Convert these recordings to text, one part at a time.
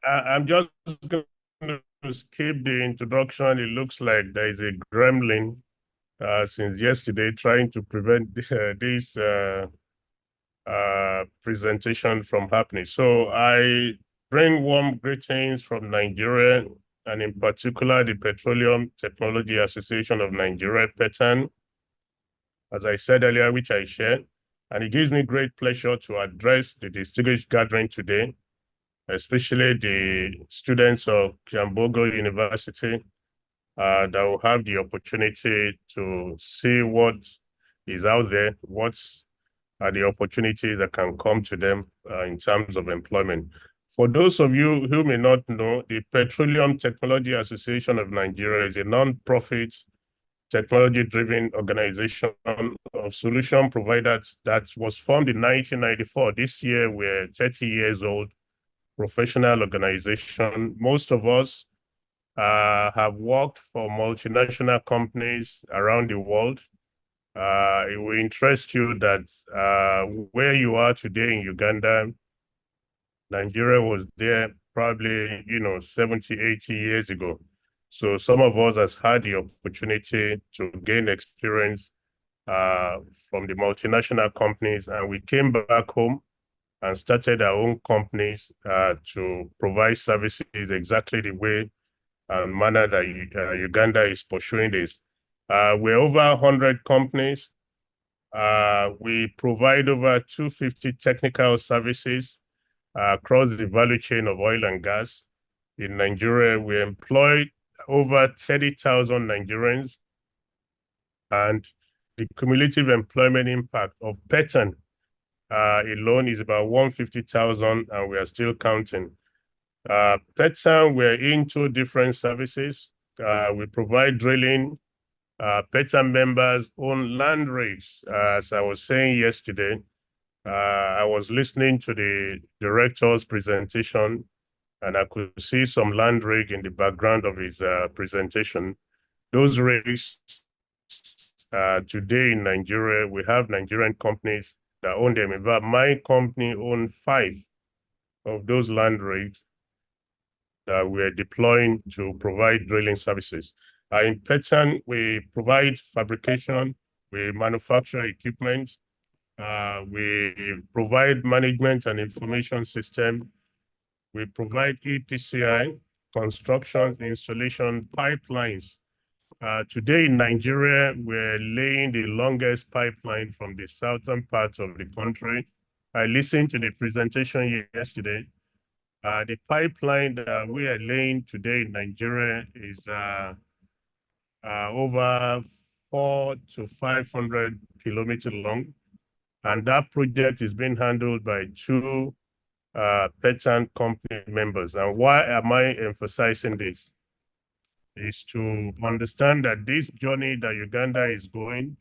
I'm just going to skip the introduction. It looks like there is a gremlin since yesterday trying to prevent this presentation from happening. So I bring warm greetings from Nigeria, and in particular the Petroleum Technology Association of Nigeria, Petan, as I said earlier, which I share. And it gives me great pleasure to address the distinguished gathering today, especially the students of Kiambogo University that will have the opportunity to see what is out there, what are the opportunities that can come to them in terms of employment. For those of you who may not know, the Petroleum Technology Association of Nigeria is a non-profit technology-driven organization of solution providers that was formed in 1994. This year, we're 30 years old, professional organization. Most of us have worked for multinational companies around the world. It will interest you that where you are today in Uganda, Nigeria was there probably, 70, 80 years ago. So some of us has had the opportunity to gain experience from the multinational companies, and we came back home and started our own companies to provide services exactly the way and manner that Uganda is pursuing this. We're over 100 companies. We provide over 250 technical services across the value chain of oil and gas. In Nigeria, we employ over 30,000 Nigerians, and the cumulative employment impact of Petan alone is about 150,000, and we are still counting. Petan, we're into different services. We provide drilling. Petan members own land rigs. As I was saying yesterday, I was listening to the director's presentation, and I could see some land rig in the background of his presentation. Those rigs, today in Nigeria, we have Nigerian companies that own them. In fact, my company owns 5 of those land rigs that we're deploying to provide drilling services. In Petan, we provide fabrication, we manufacture equipment, we provide management and information system, we provide EPCI, construction, installation, pipelines. Today in Nigeria, we're laying the longest pipeline from the southern parts of the country. I listened to the presentation yesterday. The pipeline that we are laying today in Nigeria is over 400 to 500 kilometers long. And that project is being handled by 2 Petan company members. And why am I emphasizing this? Is to understand that this journey that Uganda is going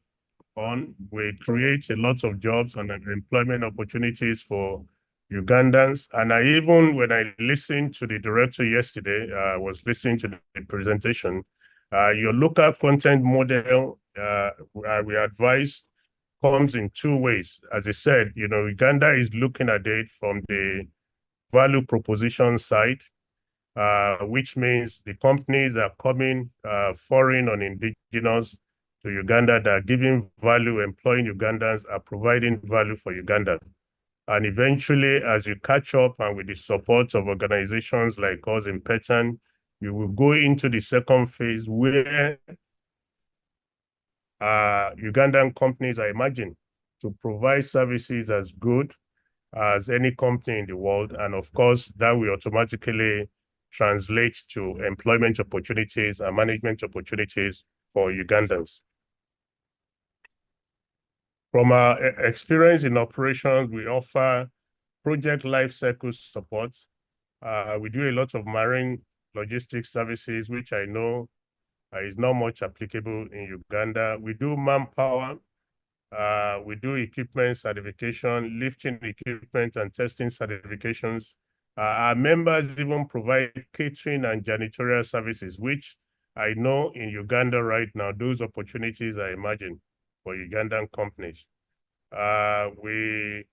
on will create a lot of jobs and employment opportunities for Ugandans. And when I listened to the director yesterday, I was listening to the presentation, your local content model, we advise, comes in 2 ways. As I said, Uganda is looking at it from the value proposition side, which means the companies are coming foreign or indigenous to Uganda that are giving value, employing Ugandans, are providing value for Uganda. And eventually, as you catch up and with the support of organizations like us in Petan, you will go into the second phase where Ugandan companies are emerging to provide services as good as any company in the world. And of course, that will automatically translate to employment opportunities and management opportunities for Ugandans. From our experience in operations, we offer project lifecycle support. We do a lot of marine logistics services, which I know is not much applicable in Uganda. We do manpower. We do equipment certification, lifting equipment and testing certifications. Our members even provide catering and janitorial services, which I know in Uganda right now, those opportunities are emerging for Ugandan companies. We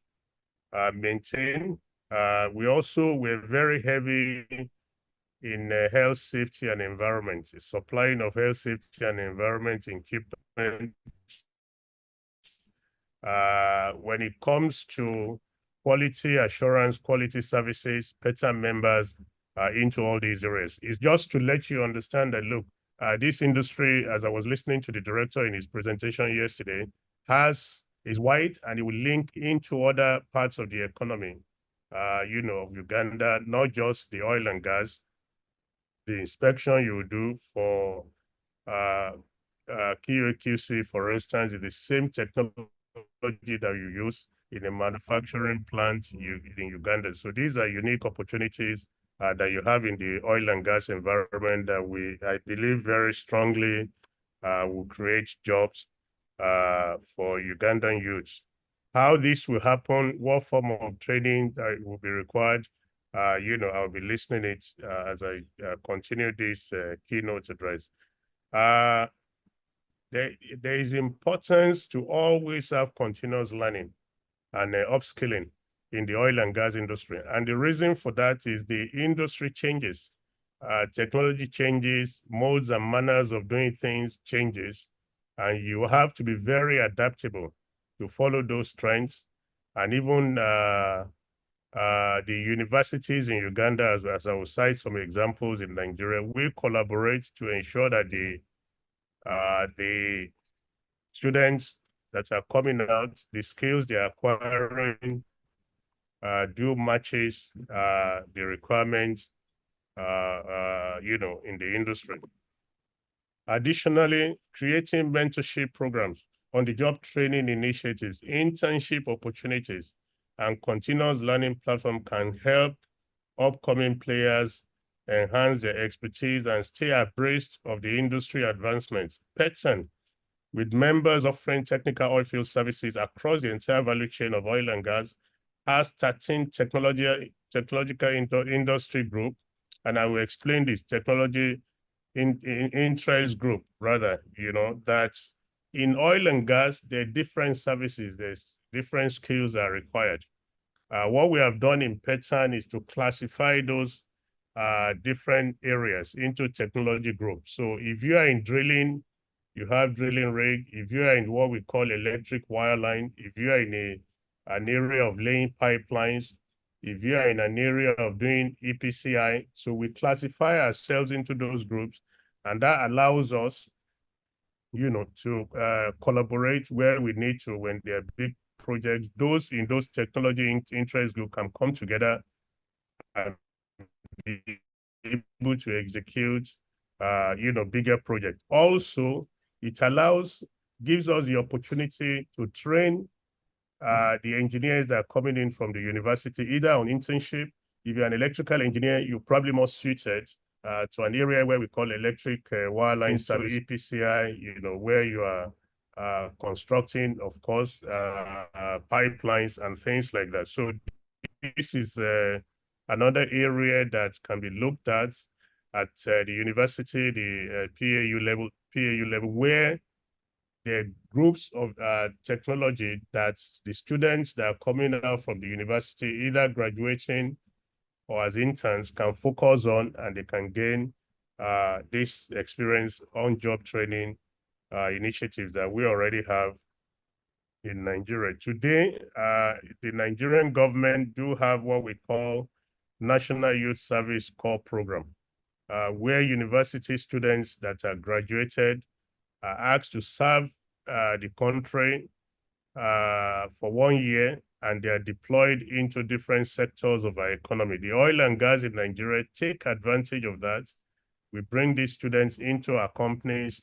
maintain We're very heavy in health, safety, and environment, supplying of health, safety, and environment equipment. When it comes to quality assurance, quality services, Petan members are into all these areas. It's just to let you understand that, look, this industry, as I was listening to the director in his presentation yesterday, is wide and it will link into other parts of the economy, of Uganda, not just the oil and gas. The inspection you do for uh, QAQC, for instance, is the same technology that you use in a manufacturing plant in Uganda. So these are unique opportunities that you have in the oil and gas environment that I believe very strongly will create jobs for Ugandan youths. How this will happen, what form of training will be required, I'll be listening it as I continue this keynote address. There is importance to always have continuous learning and upskilling in the oil and gas industry. And the reason for that is the industry changes, technology changes, modes and manners of doing things changes, and you have to be very adaptable to follow those trends. And even the universities in Uganda, as I will cite some examples in Nigeria, we collaborate to ensure that the students that are coming out, the skills they are acquiring do matches the requirements, in the industry. Additionally, creating mentorship programs, on-the-job training initiatives, internship opportunities, and continuous learning platform can help upcoming players enhance their expertise and stay abreast of the industry advancements. Petan, with members offering technical oilfield services across the entire value chain of oil and gas, has 13 technological industry group, and I will explain this technology interest group, rather, that in oil and gas, there are different services, there's different skills are required. What we have done in Petan is to classify those different areas into technology groups. So if you are in drilling, you have drilling rig. If you are in what we call electric wireline, if you are in an area of laying pipelines, if you are in an area of doing EPCI, so we classify ourselves into those groups, and that allows us, to collaborate where we need to when there are big projects. Those in those technology interest group can come together and be able to execute, bigger projects. Also, it gives us the opportunity to train the engineers that are coming in from the university, either on internship. If you're an electrical engineer, you're probably more suited to an area where we call electric wireline service, EPCI, where you are constructing, of course, pipelines and things like that. So this is another area that can be looked at the university, the PAU level, where there are groups of technology that the students that are coming out from the university, either graduating or as interns, can focus on, and they can gain this experience on job training initiatives that we already have in Nigeria. Today, the Nigerian government do have what we call National Youth Service Corps Program, where university students that are graduated are asked to serve the country for 1 year, and they are deployed into different sectors of our economy. The oil and gas in Nigeria take advantage of that. We bring these students into our companies,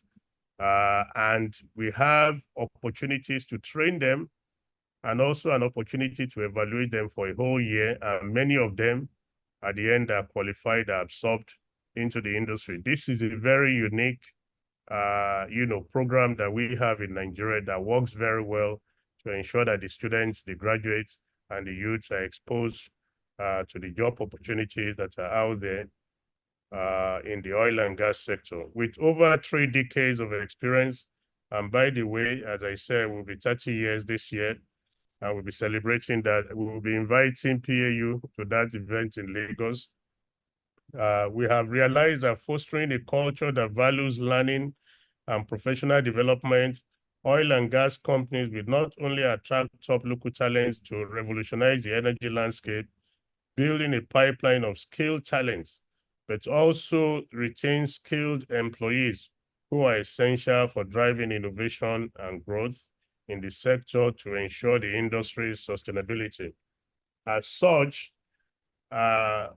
and we have opportunities to train them and also an opportunity to evaluate them for a whole year. And many of them, at the end, are qualified, are absorbed into the industry. This is a very unique, program that we have in Nigeria that works very well to ensure that the students, the graduates, and the youths are exposed to the job opportunities that are out there in the oil and gas sector. With over 3 decades of experience, and by the way, as I said, we'll be 30 years this year, and we'll be celebrating that. We will be inviting PAU to that event in Lagos. We have realized that fostering a culture that values learning and professional development, oil and gas companies will not only attract top local talents to revolutionize the energy landscape, building a pipeline of skilled talents, but also retain skilled employees who are essential for driving innovation and growth in the sector to ensure the industry's sustainability. As such, uh,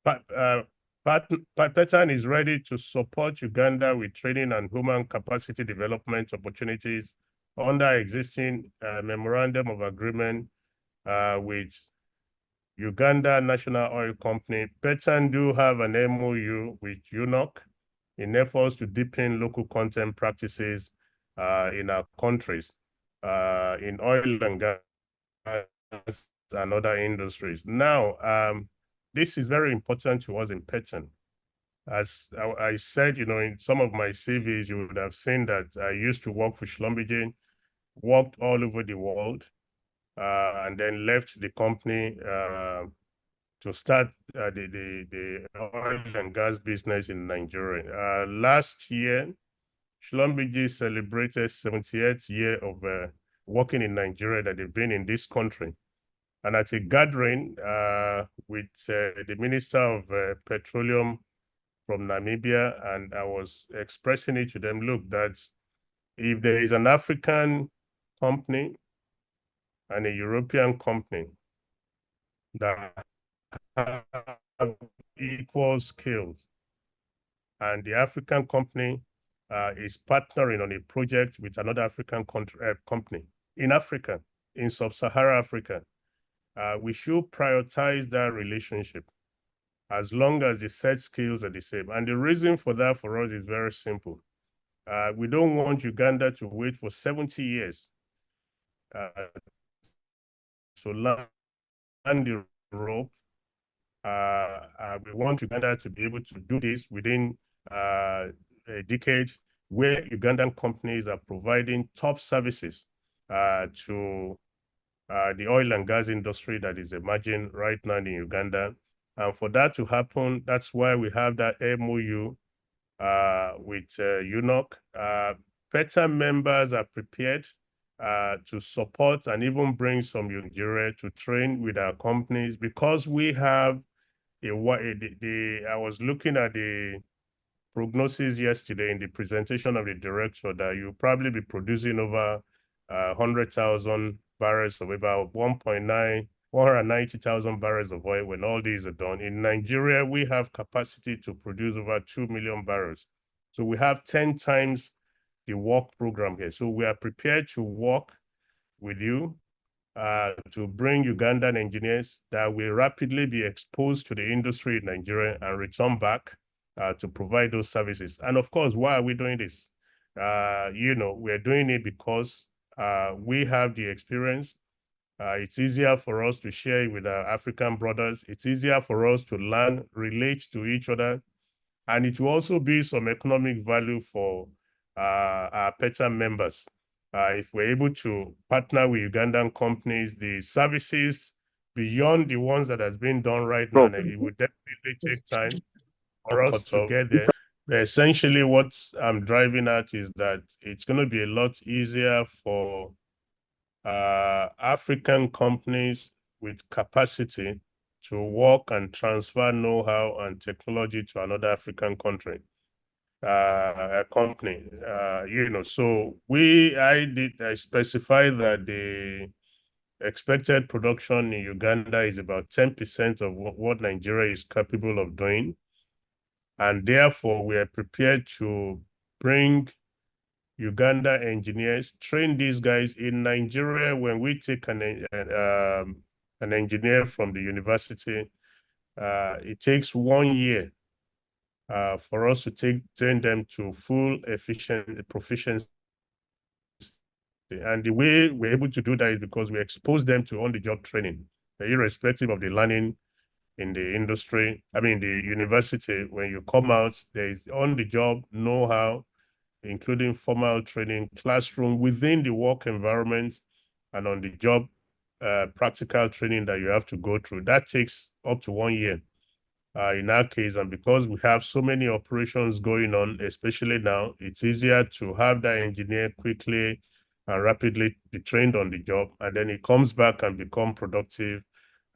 Petan is ready to support Uganda with training and human capacity development opportunities under existing memorandum of agreement with Uganda National Oil Company. Petan do have an MOU with UNOC in efforts to deepen local content practices in our countries, in oil and gas and other industries. Now, this is very important to us in Petan. As I said, in some of my CVs, you would have seen that I used to work for Schlumberger, worked all over the world, and then left the company to start the oil and gas business in Nigeria. Last year, Schlumberger celebrated 78th year of working in Nigeria that they've been in this country. And at a gathering with the Minister of Petroleum from Namibia, and I was expressing it to them, look, that if there is an African company and a European company that have equal skills, and the African company is partnering on a project with another African company in Africa, in sub-Saharan Africa, we should prioritize that relationship as long as the set skills are the same. And the reason for that for us is very simple. We don't want Uganda to wait for 70 years to land the rope. We want Uganda to be able to do this within a decade, where Ugandan companies are providing top services to the oil and gas industry that is emerging right now in Uganda. And for that to happen, that's why we have that MOU with UNOC. Petan members are prepared to support and even bring some Nigeria to train with our companies, because we have I was looking at the prognosis yesterday in the presentation of the director that you'll probably be producing over 100,000 barrels of about 190,000 barrels of oil when all these are done. In Nigeria, we have capacity to produce over 2 million barrels. So we have 10 times the work program here. So we are prepared to work with you to bring Ugandan engineers that will rapidly be exposed to the industry in Nigeria and return back to provide those services. And of course, why are we doing this? We're doing it because we have the experience. It's easier for us to share with our African brothers. It's easier for us to learn, relate to each other. And it will also be some economic value for our Petan members. If we're able to partner with Ugandan companies, the services beyond the ones that has been done right now, it would definitely take time for us to get there. But essentially, what I'm driving at is that it's going to be a lot easier for African companies with capacity to work and transfer know-how and technology to another African country. A company, so I specify that the expected production in Uganda is about 10% of what Nigeria is capable of doing. And therefore, we are prepared to bring Uganda engineers, train these guys in Nigeria. When we take an engineer from the university, it takes 1 year for us to train them to full proficiency. And the way we're able to do that is because we expose them to on-the-job training, irrespective of the learning in the industry. I mean, the university, when you come out, there is on-the-job know-how, including formal training, classroom, within the work environment, and on the job practical training that you have to go through. That takes up to 1 year in our case. And because we have so many operations going on, especially now, it's easier to have that engineer quickly and rapidly be trained on the job. And then he comes back and become productive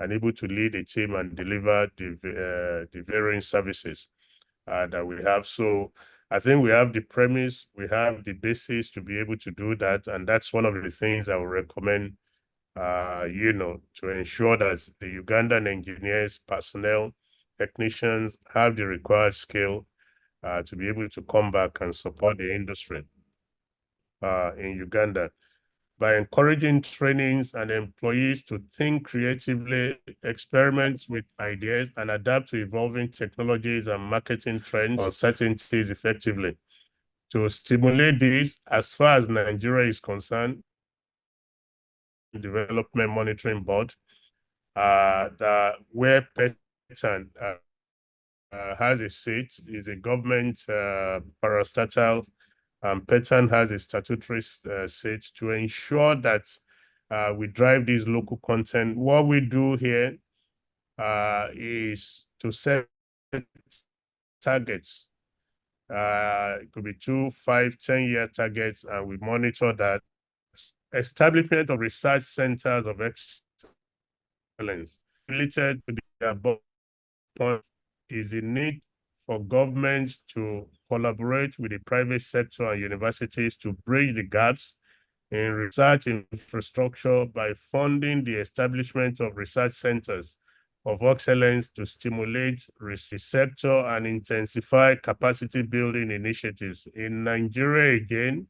and able to lead a team and deliver the varying services that we have. So I think we have the premise, we have the basis to be able to do that. And that's one of the things I would recommend, to ensure that the Ugandan engineers, personnel, technicians have the required skill to be able to come back and support the industry in Uganda. By encouraging trainings and employees to think creatively, experiment with ideas, and adapt to evolving technologies and marketing trends, uncertainties effectively. To stimulate this, as far as Nigeria is concerned, Development Monitoring Board, where Petan has a seat, is a government parastatal. Petan has a statutory seat to ensure that we drive this local content. What we do here is to set targets. It could be 2, 5, 10-year targets, and we monitor that. Establishment of research centers of excellence related to the above point is the need for governments to collaborate with the private sector and universities to bridge the gaps in research infrastructure by funding the establishment of research centers of excellence to stimulate the sector and intensify capacity building initiatives. In Nigeria, again,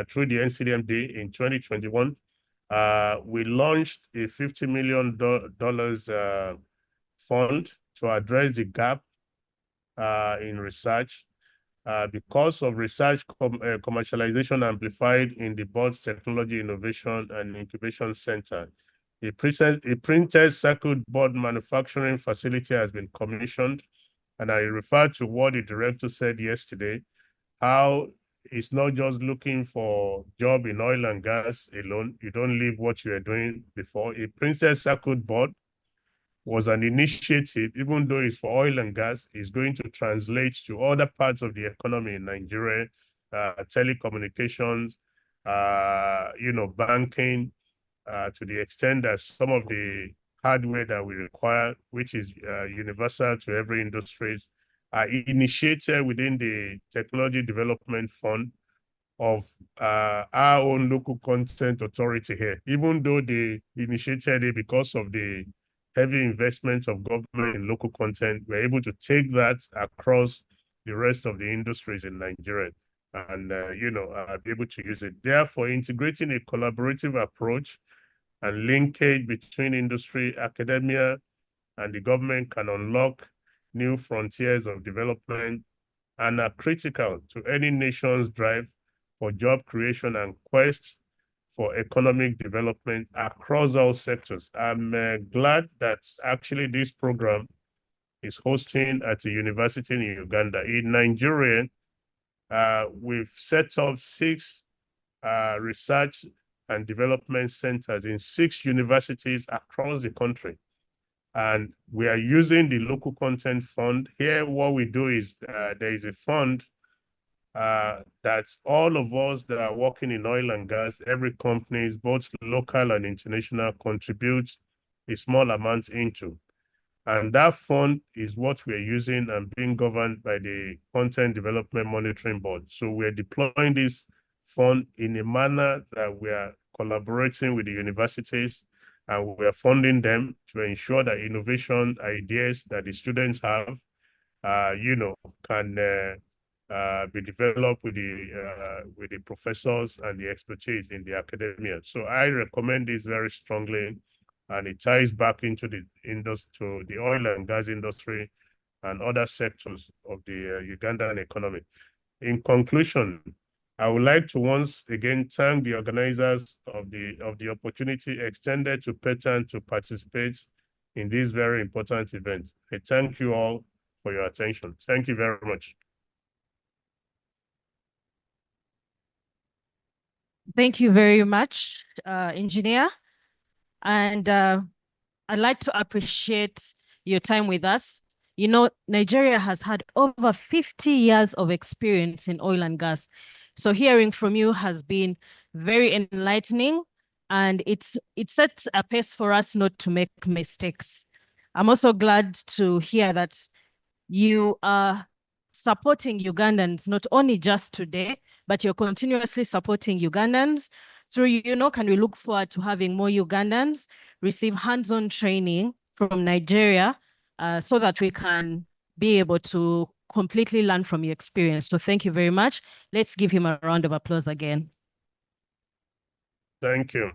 through the NCDMD in 2021, we launched a $50 million fund to address the gap in research because of research commercialization amplified in the board's Technology Innovation and Incubation Center. A printed circuit board manufacturing facility has been commissioned, and I refer to what the director said yesterday, how it's not just looking for job in oil and gas alone. You don't leave what you were doing before. A printed circuit board was an initiative, even though it's for oil and gas, is going to translate to other parts of the economy in Nigeria, telecommunications, banking, to the extent that some of the hardware that we require, which is universal to every industry, are initiated within the Technology Development Fund of our own local content authority here, even though they initiated it because of the heavy investment of government in local content. We're able to take that across the rest of the industries in Nigeria and, be able to use it. Therefore, integrating a collaborative approach and linkage between industry, academia, and the government can unlock new frontiers of development and are critical to any nation's drive for job creation and quest for economic development across all sectors. I'm glad that actually this program is hosting at a university in Uganda. In Nigeria, we've set up 6 research and development centers in 6 universities across the country. And we are using the local content fund. Here, what we do is there is a fund that all of us that are working in oil and gas, every company, both local and international, contributes a small amount into. And that fund is what we're using and being governed by the Content Development Monitoring Board. So we're deploying this fund in a manner that we are collaborating with the universities, and we are funding them to ensure that innovation ideas that the students have, can be developed with the professors and the expertise in the academia. So I recommend this very strongly, and it ties back into the industry, the oil and gas industry, and other sectors of the Ugandan economy. In conclusion, I would like to once again thank the organizers of the opportunity extended to Petan to participate in this very important event. I thank you all for your attention. Thank you very much. Thank you very much, Engineer. And I'd like to appreciate your time with us. You know, Nigeria has had over 50 years of experience in oil and gas. So hearing from you has been very enlightening, and it sets a pace for us not to make mistakes. I'm also glad to hear that you are supporting Ugandans, not only just today, but you're continuously supporting Ugandans through can we look forward to having more Ugandans receive hands-on training from Nigeria so that we can be able to completely learn from your experience. So thank you very much. Let's give him a round of applause again. Thank you.